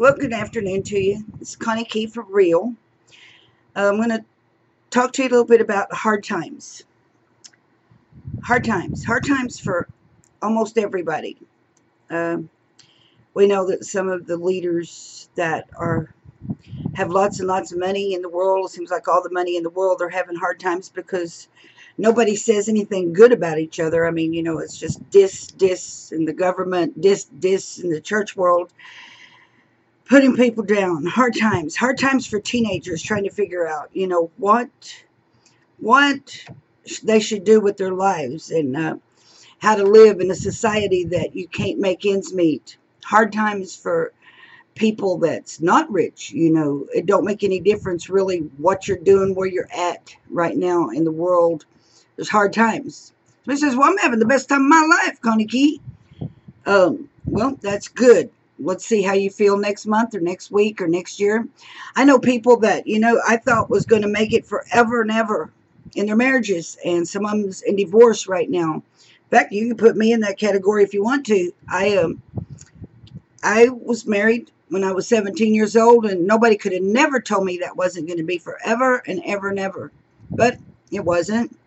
Well, good afternoon to you. It's Connie Key for real. I'm going to talk to you a little bit about hard times. Hard times for almost everybody. Um, we know that some of the leaders that have lots and lots of money in the world, it seems like all the money in the world, are having hard times because nobody says anything good about each other. I mean, it's just dis in the government, dis in the church world, putting people down. Hard times for teenagers trying to figure out, what they should do with their lives, and how to live in a society that you can't make ends meet. Hard times for people that's not rich. It don't make any difference really what you're doing, where you're at right now in the world. There's hard times. Somebody says, well, I'm having the best time of my life, Connie Key. Well, that's good. Let's see how you feel next month or next week or next year. I know people that, I thought was going to make it forever and ever in their marriages, and some of them's in divorce right now. In fact, you can put me in that category if you want to. I was married when I was 17 years old, and nobody could have never told me that wasn't going to be forever and ever and ever. But it wasn't.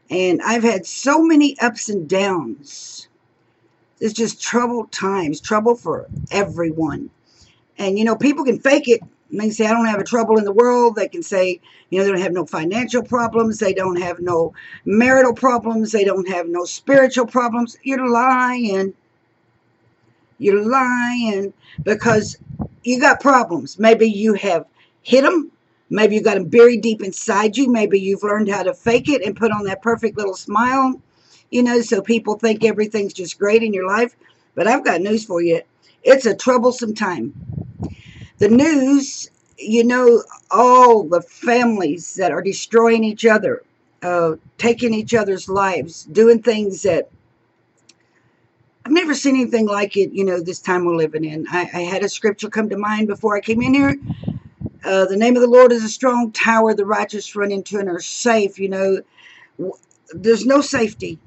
And I've had so many ups and downs. It's just troubled times, trouble for everyone. And, people can fake it. They can say, I don't have a trouble in the world. They can say, they don't have no financial problems. They don't have no marital problems. They don't have no spiritual problems. You're lying. You're lying because you got problems. Maybe you have hit them. Maybe you got them buried deep inside you. Maybe you've learned how to fake it and put on that perfect little smile, so people think everything's just great in your life. But I've got news for you. It's a troublesome time. The news, all the families that are destroying each other, taking each other's lives, doing things that I've never seen anything like it, this time we're living in. I had a scripture come to mind before I came in here. The name of the Lord is a strong tower. The righteous run into and are safe. There's no safety.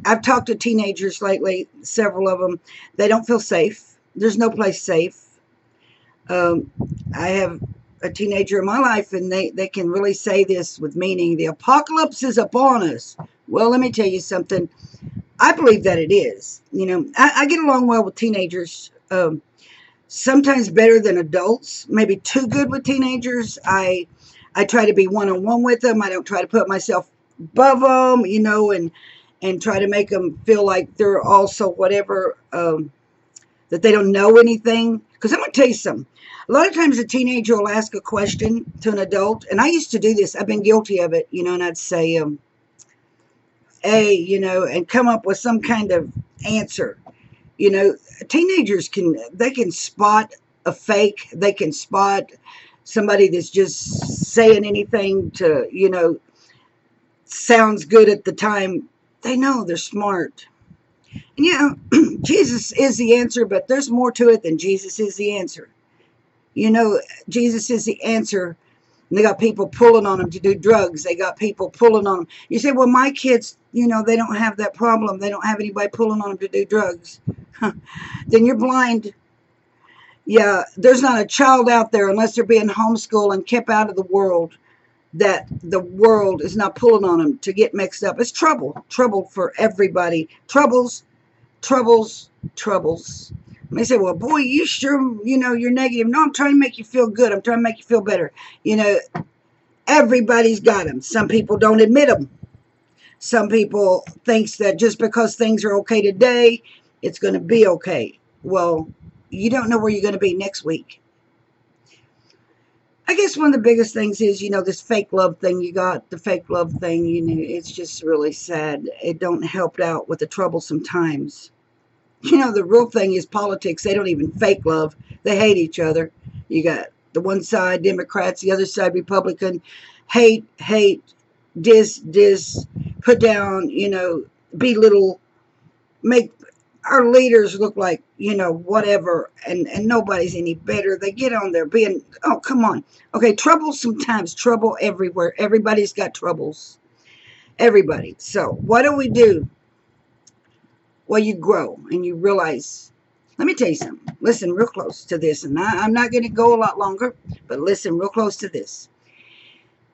I've talked to teenagers lately, several of them. They don't feel safe. There's no place safe. I have a teenager in my life, and they can really say this with meaning. The apocalypse is upon us. Well, let me tell you something. I believe that it is. I get along well with teenagers. Sometimes better than adults. Maybe too good with teenagers. I try to be one-on-one with them. I don't try to put myself above them, and try to make them feel like they're also whatever, that they don't know anything. Because I'm going to tell you something. A lot of times a teenager will ask a question to an adult, and I used to do this. I've been guilty of it, and I'd say, hey, and come up with some kind of answer. Teenagers can spot a fake. They can spot somebody that's just saying anything to, sounds good at the time. They know, they're smart. And Jesus is the answer, but there's more to it than Jesus is the answer. Jesus is the answer. And they got people pulling on them to do drugs. They got people pulling on them. You say, well, my kids, they don't have that problem. They don't have anybody pulling on them to do drugs. Then you're blind. Yeah, there's not a child out there, unless they're being homeschooled and kept out of the world, that the world is not pulling on them to get mixed up. It's trouble for everybody. Troubles. They say, well, boy, you sure, you're negative. No, I'm trying to make you feel good. I'm trying to make you feel better. Everybody's got them. Some people don't admit them. Some people thinks that just because things are okay today, it's going to be okay. Well, you don't know where you're going to be next week. I guess one of the biggest things is, this fake love thing you got, the fake love thing, it's just really sad. It don't help out with the troublesome times. The real thing is politics. They don't even fake love. They hate each other. You got the one side Democrats, the other side Republican. Hate, diss, put down, belittle, make our leaders look like, whatever, and nobody's any better. They get on there being, oh, come on. Okay, trouble sometimes, trouble everywhere. Everybody's got troubles. Everybody. So what do we do? Well, you grow and you realize Let me tell you something. Listen real close to this. And I'm not going to go a lot longer, but listen real close to this.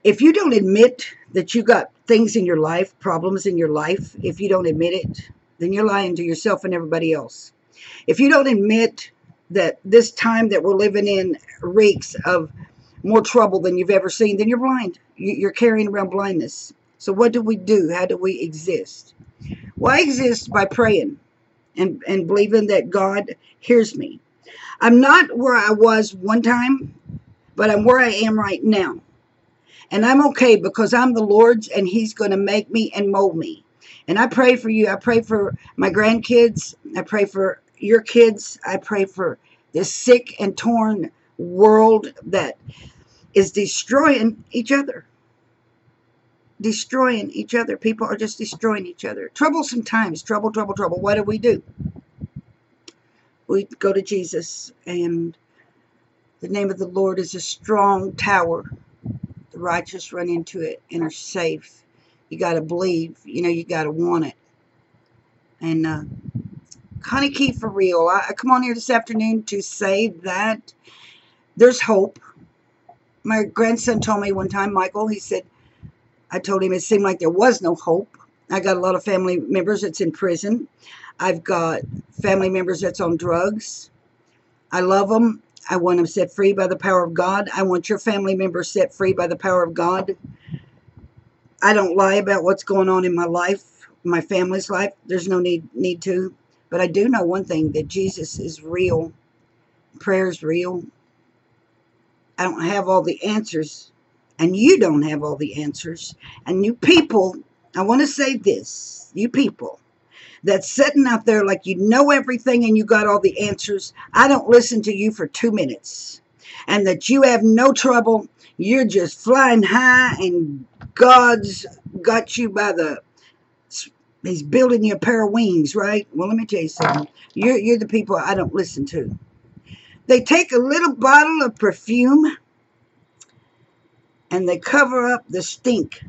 If you don't admit that you got things in your life, problems in your life, if you don't admit it, then you're lying to yourself and everybody else. If you don't admit that this time that we're living in reeks of more trouble than you've ever seen, then you're blind. You're carrying around blindness. So what do we do? How do we exist? Well, I exist by praying and believing that God hears me. I'm not where I was one time, but I'm where I am right now. And I'm okay because I'm the Lord's and He's going to make me and mold me. And I pray for you. I pray for my grandkids. I pray for your kids. I pray for this sick and torn world that is destroying each other. Destroying each other. People are just destroying each other. Troublesome times. Trouble, trouble, trouble. What do? We go to Jesus, and the name of the Lord is a strong tower. The righteous run into it and are safe. You got to believe. You got to want it. And Connie Key for real. I come on here this afternoon to say that there's hope. My grandson told me one time, Michael, he said, I told him it seemed like there was no hope. I got a lot of family members that's in prison. I've got family members that's on drugs. I love them. I want them set free by the power of God. I want your family members set free by the power of God. I don't lie about what's going on in my life, my family's life. There's no need to. But I do know one thing, that Jesus is real. Prayer is real. I don't have all the answers, and you don't have all the answers. And you people, I want to say this, you people that's sitting out there like you know everything and you got all the answers, I don't listen to you for 2 minutes. And that you have no trouble, you're just flying high and God's got you by the, He's building you a pair of wings, right? Well, let me tell you something. You're the people I don't listen to. They take a little bottle of perfume and they cover up the stink.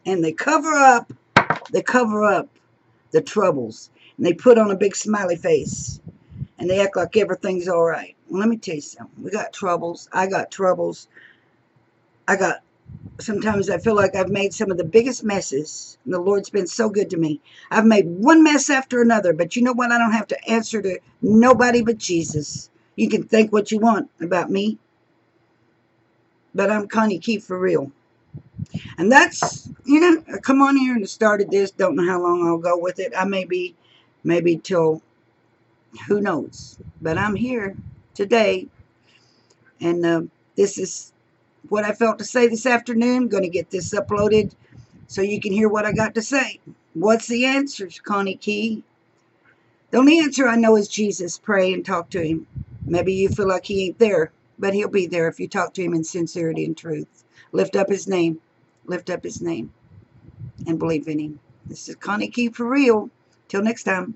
And they cover up the troubles. And they put on a big smiley face. And they act like everything's all right. Well, let me tell you something. We got troubles. I got troubles. Sometimes I feel like I've made some of the biggest messes. And the Lord's been so good to me. I've made one mess after another. But you know what? I don't have to answer to nobody but Jesus. You can think what you want about me. But I'm Connie Key for real. And that's, I come on here and started this. Don't know how long I'll go with it. I maybe till, who knows. But I'm here today. And this is what I felt to say this afternoon. Going to get this uploaded so you can hear what I got to say. What's the answer, Connie Key? The only answer I know is Jesus. Pray and talk to Him. Maybe you feel like He ain't there, but He'll be there if you talk to Him in sincerity and truth. Lift up His name. Lift up His name and believe in Him. This is Connie Key for real. Till next time.